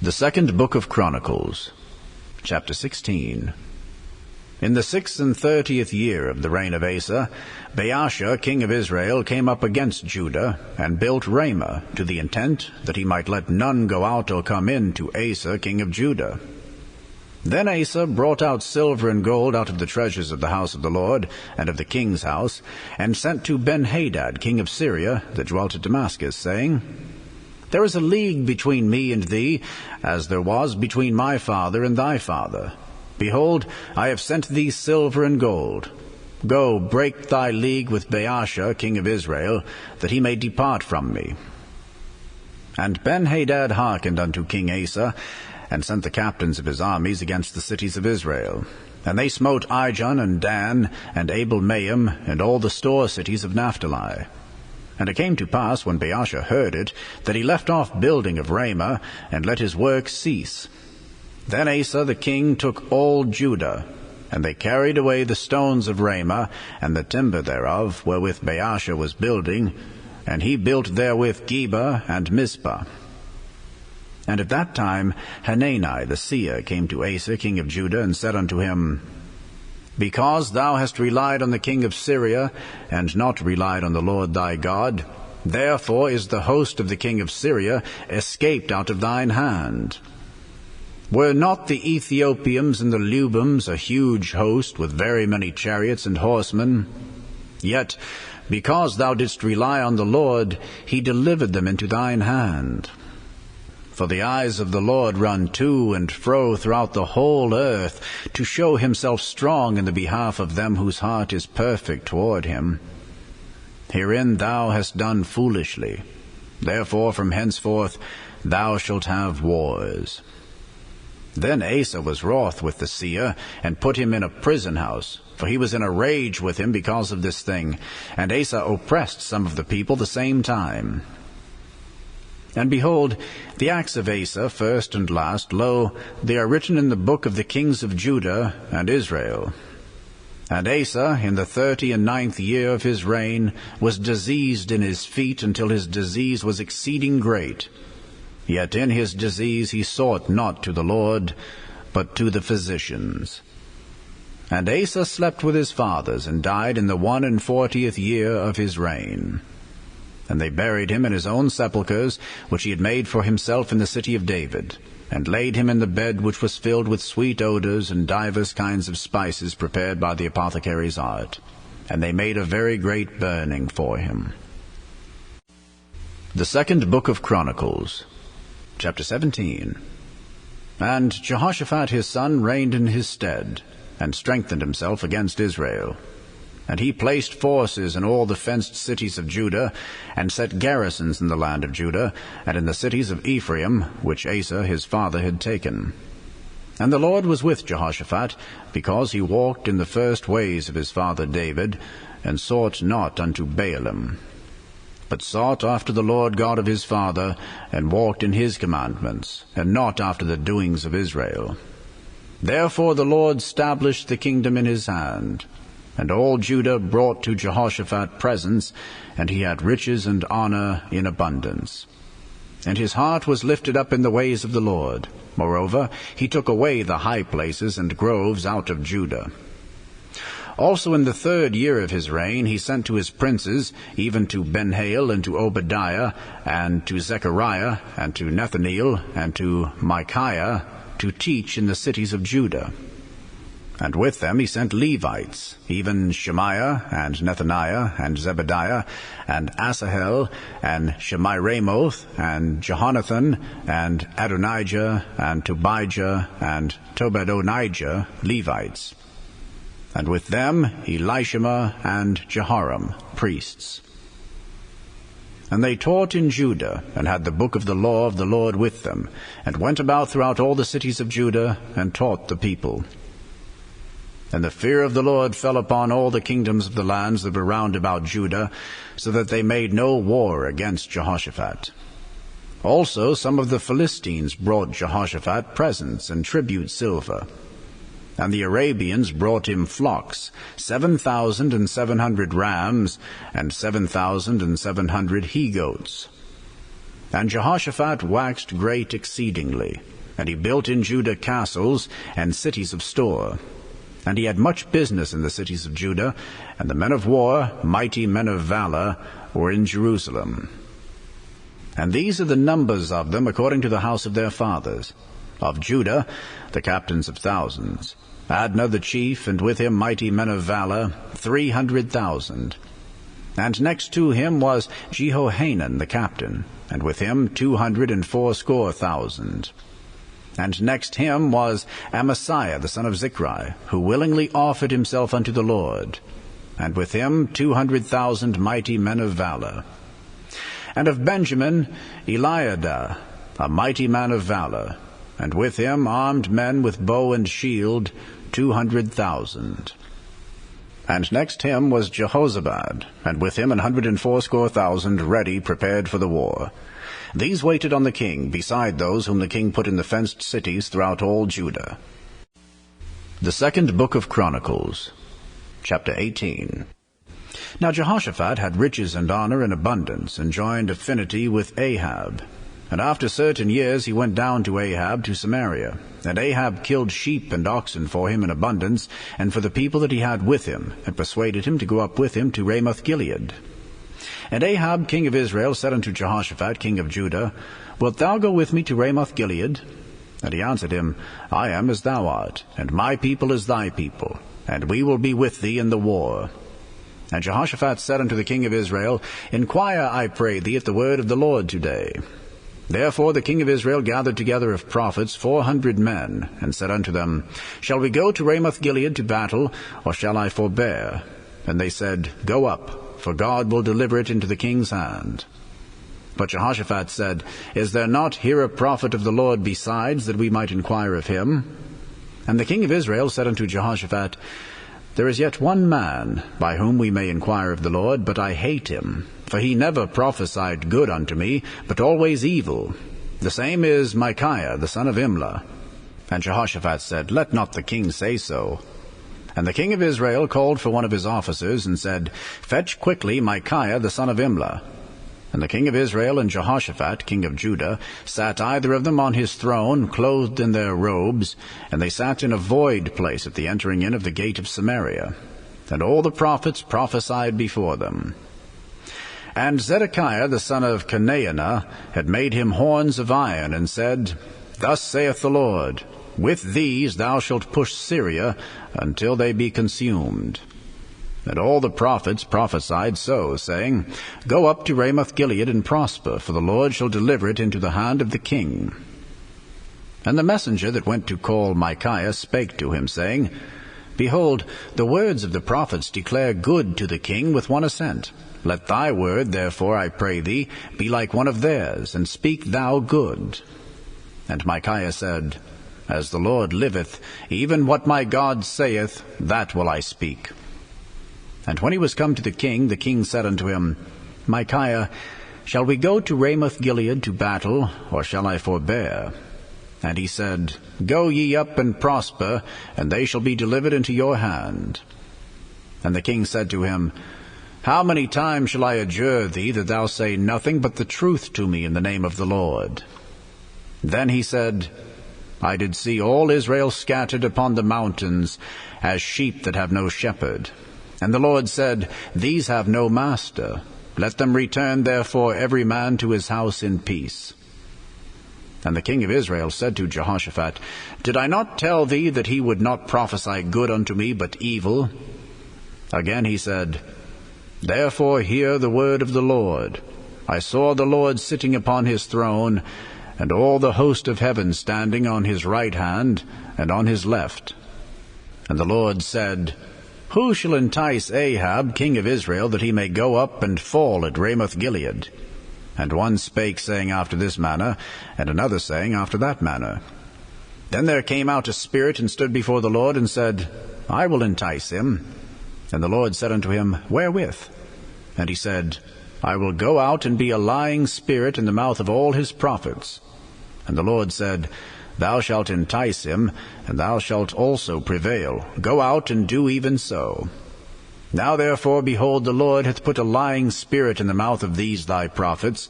The second book of Chronicles, Chapter 16. In the 36th year of the reign of Asa, Baasha, king of Israel, came up against Judah, and built Ramah, to the intent that he might let none go out or come in to Asa, king of Judah. Then Asa brought out silver and gold out of the treasures of the house of the Lord, and of the king's house, and sent to Ben-Hadad, king of Syria, that dwelt at Damascus, saying, There is a league between me and thee, as there was between my father and thy father. Behold, I have sent thee silver and gold. Go, break thy league with Baasha, king of Israel, that he may depart from me. And Ben-Hadad hearkened unto King Asa, and sent the captains of his armies against the cities of Israel. And they smote Ijon and Dan, and Abel-Maim, and all the store cities of Naphtali. And it came to pass, when Baasha heard it, that he left off building of Ramah, and let his work cease. Then Asa the king took all Judah, and they carried away the stones of Ramah, and the timber thereof, wherewith Baasha was building, and he built therewith Geba and Mizpah. And at that time Hanani the seer came to Asa king of Judah, and said unto him, Because thou hast relied on the king of Syria, and not relied on the Lord thy God, therefore is the host of the king of Syria escaped out of thine hand. Were not the Ethiopians and the Lubims a huge host, with very many chariots and horsemen? Yet, because thou didst rely on the Lord, he delivered them into thine hand. For the eyes of the Lord run to and fro throughout the whole earth, to show himself strong in the behalf of them whose heart is perfect toward him. Herein thou hast done foolishly. Therefore from henceforth thou shalt have wars. Then Asa was wroth with the seer, and put him in a prison house, for he was in a rage with him because of this thing. And Asa oppressed some of the people the same time. And behold, the acts of Asa, first and last, lo, they are written in the book of the kings of Judah and Israel. And Asa, in the 39th year of his reign, was diseased in his feet, until his disease was exceeding great. Yet in his disease he sought not to the Lord, but to the physicians. And Asa slept with his fathers, and died in the 41st year of his reign. And they buried him in his own sepulchres, which he had made for himself in the city of David, and laid him in the bed which was filled with sweet odors and divers kinds of spices prepared by the apothecary's art. And they made a very great burning for him. The second book of Chronicles, Chapter 17. And Jehoshaphat his son reigned in his stead, and strengthened himself against Israel. And he placed forces in all the fenced cities of Judah, and set garrisons in the land of Judah, and in the cities of Ephraim, which Asa his father had taken. And the Lord was with Jehoshaphat, because he walked in the first ways of his father David, and sought not unto Baalim, but sought after the Lord God of his father, and walked in his commandments, and not after the doings of Israel. Therefore the Lord stablished the kingdom in his hand. And all Judah brought to Jehoshaphat presents, and he had riches and honor in abundance. And his heart was lifted up in the ways of the Lord. Moreover, he took away the high places and groves out of Judah. Also in the 3rd year of his reign he sent to his princes, even to Benhail, and to Obadiah, and to Zechariah, and to Nethaneel, and to Micaiah, to teach in the cities of Judah. And with them he sent Levites, even Shemaiah, and Nethaniah, and Zebediah, and Asahel, and Shemiramoth, and Jehonathan, and Adonijah, and Tobijah, and Tobadonijah, Levites. And with them Elishama and Jehoram, priests. And they taught in Judah, and had the book of the law of the Lord with them, and went about throughout all the cities of Judah, and taught the people. And the fear of the Lord fell upon all the kingdoms of the lands that were round about Judah, so that they made no war against Jehoshaphat. Also some of the Philistines brought Jehoshaphat presents and tribute silver. And the Arabians brought him flocks, 7,700 rams, and 7,700 he-goats. And Jehoshaphat waxed great exceedingly, and he built in Judah castles and cities of store. And he had much business in the cities of Judah, and the men of war, mighty men of valor, were in Jerusalem. And these are the numbers of them according to the house of their fathers. Of Judah, the captains of thousands, Adnah the chief, and with him mighty men of valor, 300,000. And next to him was Jehohanan the captain, and with him 280,000. And next him was Amasiah the son of Zichri, who willingly offered himself unto the Lord, and with him 200,000 mighty men of valor. And of Benjamin, Eliada, a mighty man of valor, and with him armed men with bow and shield, 200,000. And next him was Jehozabad, and with him 180,000 ready prepared for the war. These waited on the king, beside those whom the king put in the fenced cities throughout all Judah. The second book of Chronicles, chapter 18. Now Jehoshaphat had riches and honor in abundance, and joined affinity with Ahab. And after certain years he went down to Ahab to Samaria. And Ahab killed sheep and oxen for him in abundance, and for the people that he had with him, and persuaded him to go up with him to Ramoth-Gilead. And Ahab king of Israel said unto Jehoshaphat king of Judah, Wilt thou go with me to Ramoth-Gilead? And he answered him, I am as thou art, and my people as thy people, and we will be with thee in the war. And Jehoshaphat said unto the king of Israel, Inquire, I pray thee, at the word of the Lord today. Therefore the king of Israel gathered together of prophets 400 men, and said unto them, Shall we go to Ramoth-Gilead to battle, or shall I forbear? And they said, Go up, for God will deliver it into the king's hand. But Jehoshaphat said, Is there not here a prophet of the Lord besides, that we might inquire of him? And the king of Israel said unto Jehoshaphat, There is yet one man, by whom we may inquire of the Lord, but I hate him. For he never prophesied good unto me, but always evil. The same is Micaiah the son of Imlah. And Jehoshaphat said, Let not the king say so. And the king of Israel called for one of his officers, and said, Fetch quickly Micaiah the son of Imlah. And the king of Israel and Jehoshaphat king of Judah sat either of them on his throne, clothed in their robes, and they sat in a void place at the entering in of the gate of Samaria. And all the prophets prophesied before them. And Zedekiah the son of Chenaanah had made him horns of iron, and said, Thus saith the Lord, With these thou shalt push Syria until they be consumed. And all the prophets prophesied so, saying, Go up to Ramoth-Gilead and prosper, for the Lord shall deliver it into the hand of the king. And the messenger that went to call Micaiah spake to him, saying, Behold, the words of the prophets declare good to the king with one assent. Let thy word, therefore, I pray thee, be like one of theirs, and speak thou good. And Micaiah said, As the Lord liveth, even what my God saith, that will I speak. And when he was come to the king said unto him, Micaiah, shall we go to Ramoth-Gilead to battle, or shall I forbear? And he said, Go ye up and prosper, and they shall be delivered into your hand. And the king said to him, How many times shall I adjure thee that thou say nothing but the truth to me in the name of the Lord? Then he said, I did see all Israel scattered upon the mountains, as sheep that have no shepherd. And the Lord said, These have no master. Let them return therefore every man to his house in peace. And the king of Israel said to Jehoshaphat, Did I not tell thee that he would not prophesy good unto me, but evil? Again he said, Therefore hear the word of the Lord. I saw the Lord sitting upon his throne, and all the host of heaven standing on his right hand and on his left. And the Lord said, Who shall entice Ahab king of Israel, that he may go up and fall at Ramoth-Gilead? And one spake, saying after this manner, and another saying after that manner. Then there came out a spirit, and stood before the Lord, and said, I will entice him. And the Lord said unto him, Wherewith? And he said, I will go out and be a lying spirit in the mouth of all his prophets. And the Lord said, Thou shalt entice him, and thou shalt also prevail. Go out and do even so. Now therefore, behold, the Lord hath put a lying spirit in the mouth of these thy prophets,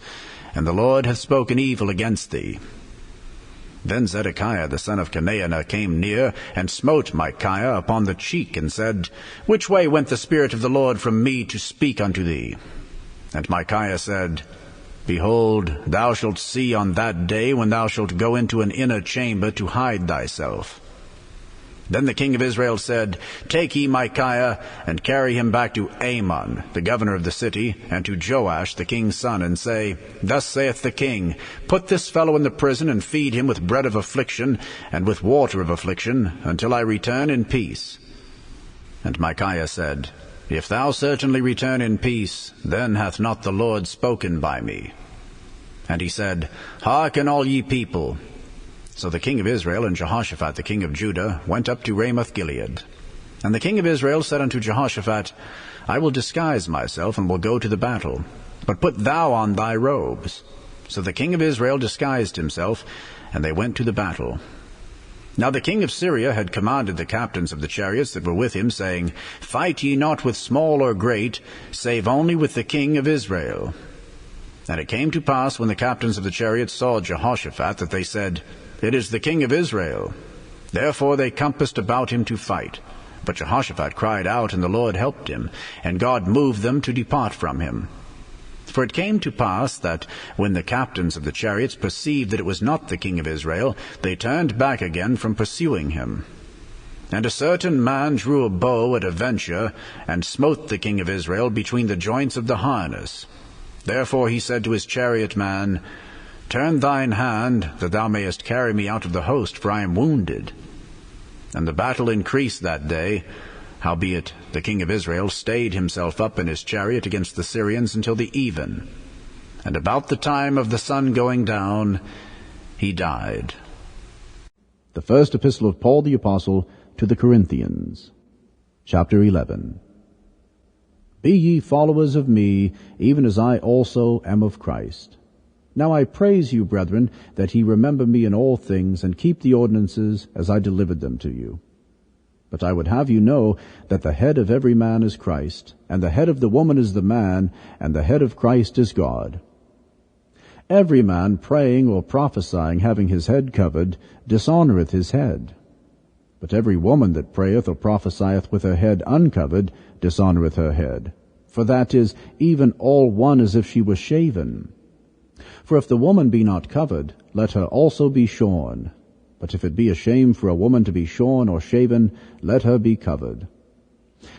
and the Lord hath spoken evil against thee. Then Zedekiah the son of Chenaanah came near, and smote Micaiah upon the cheek, and said, Which way went the Spirit of the Lord from me to speak unto thee? And Micaiah said, Behold, thou shalt see on that day when thou shalt go into an inner chamber to hide thyself. Then the king of Israel said, Take ye Micaiah, and carry him back to Amon, the governor of the city, and to Joash the king's son, and say, Thus saith the king, Put this fellow in the prison, and feed him with bread of affliction, and with water of affliction, until I return in peace. And Micaiah said, If thou certainly return in peace, then hath not the Lord spoken by me. And he said, Hearken all ye people. So the king of Israel and Jehoshaphat the king of Judah went up to Ramoth-Gilead. And the king of Israel said unto Jehoshaphat, I will disguise myself, and will go to the battle. But put thou on thy robes. So the king of Israel disguised himself, and they went to the battle. Now the king of Syria had commanded the captains of the chariots that were with him, saying, Fight ye not with small or great, save only with the king of Israel. And it came to pass, when the captains of the chariots saw Jehoshaphat, that they said, It is the king of Israel. Therefore they compassed about him to fight. But Jehoshaphat cried out, and the Lord helped him, and God moved them to depart from him. For it came to pass that, when the captains of the chariots perceived that it was not the king of Israel, they turned back again from pursuing him. And a certain man drew a bow at a venture, and smote the king of Israel between the joints of the harness. Therefore he said to his chariot man, Turn thine hand, that thou mayest carry me out of the host, for I am wounded. And the battle increased that day. Howbeit the king of Israel stayed himself up in his chariot against the Syrians until the even. And about the time of the sun going down, he died. The first epistle of Paul the Apostle to the Corinthians, chapter 11. Be ye followers of me, even as I also am of Christ. Now I praise you, brethren, that ye remember me in all things, and keep the ordinances as I delivered them to you. But I would have you know that the head of every man is Christ, and the head of the woman is the man, and the head of Christ is God. Every man praying or prophesying, having his head covered, dishonoureth his head. But every woman that prayeth or prophesieth with her head uncovered dishonoureth her head. For that is even all one as if she were shaven. For if the woman be not covered, let her also be shorn. But if it be a shame for a woman to be shorn or shaven, let her be covered.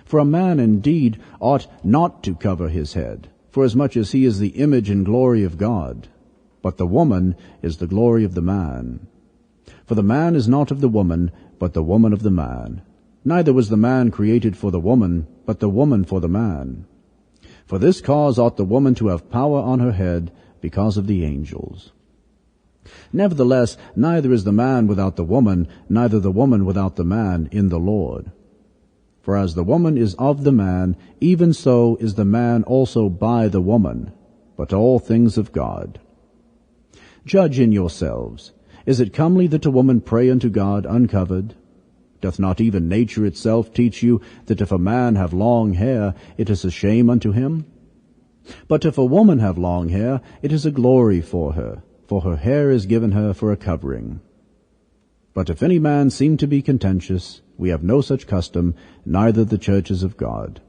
For a man indeed ought not to cover his head, forasmuch as he is the image and glory of God. But the woman is the glory of the man. For the man is not of the woman, but the woman of the man. Neither was the man created for the woman, but the woman for the man. For this cause ought the woman to have power on her head, because of the angels. Nevertheless, neither is the man without the woman, neither the woman without the man in the Lord. For as the woman is of the man, even so is the man also by the woman, but all things of God. Judge in yourselves. Is it comely that a woman pray unto God uncovered? Doth not even nature itself teach you that if a man have long hair, it is a shame unto him? But if a woman have long hair, it is a glory for her hair is given her for a covering. But if any man seem to be contentious, we have no such custom, neither the churches of God.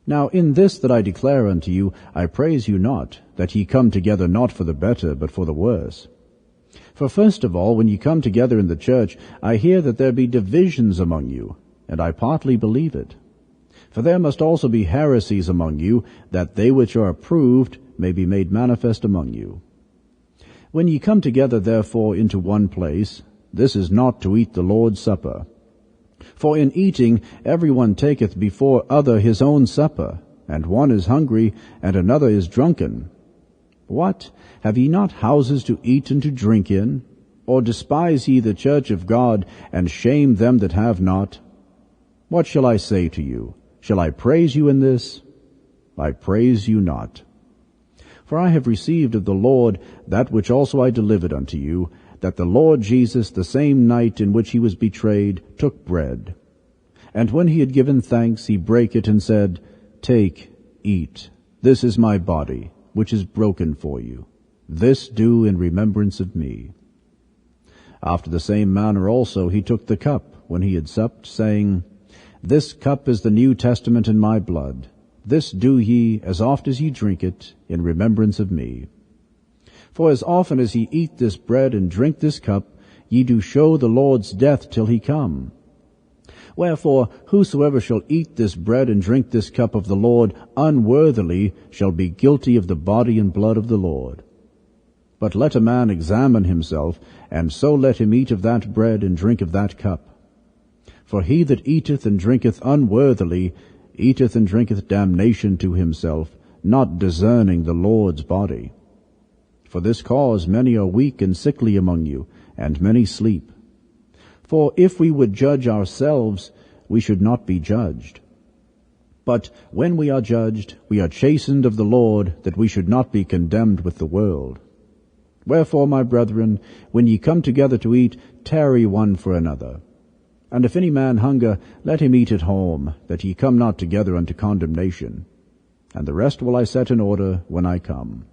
Now in this that I declare unto you, I praise you not, that ye come together not for the better, but for the worse. For first of all, when ye come together in the church, I hear that there be divisions among you, and I partly believe it. For there must also be heresies among you, that they which are approved may be made manifest among you. When ye come together therefore into one place, this is not to eat the Lord's supper. For in eating every one taketh before other his own supper, and one is hungry, and another is drunken. What? Have ye not houses to eat and to drink in? Or despise ye the church of God, and shame them that have not? What shall I say to you? Shall I praise you in this? I praise you not. For I have received of the Lord that which also I delivered unto you, that the Lord Jesus, the same night in which he was betrayed, took bread. And when he had given thanks, he brake it, and said, Take, eat, this is my body, which is broken for you. This do in remembrance of me. After the same manner also he took the cup when he had supped, saying, This cup is the New Testament in my blood. This do ye, as oft as ye drink it, in remembrance of me. For as often as ye eat this bread and drink this cup, ye do show the Lord's death till he come. Wherefore, whosoever shall eat this bread and drink this cup of the Lord unworthily shall be guilty of the body and blood of the Lord. But let a man examine himself, and so let him eat of that bread and drink of that cup. For he that eateth and drinketh unworthily eateth and drinketh damnation to himself, not discerning the Lord's body. For this cause many are weak and sickly among you, and many sleep. For if we would judge ourselves, we should not be judged. But when we are judged, we are chastened of the Lord, that we should not be condemned with the world. Wherefore, my brethren, when ye come together to eat, tarry one for another. And if any man hunger, let him eat at home, that ye come not together unto condemnation. And the rest will I set in order when I come.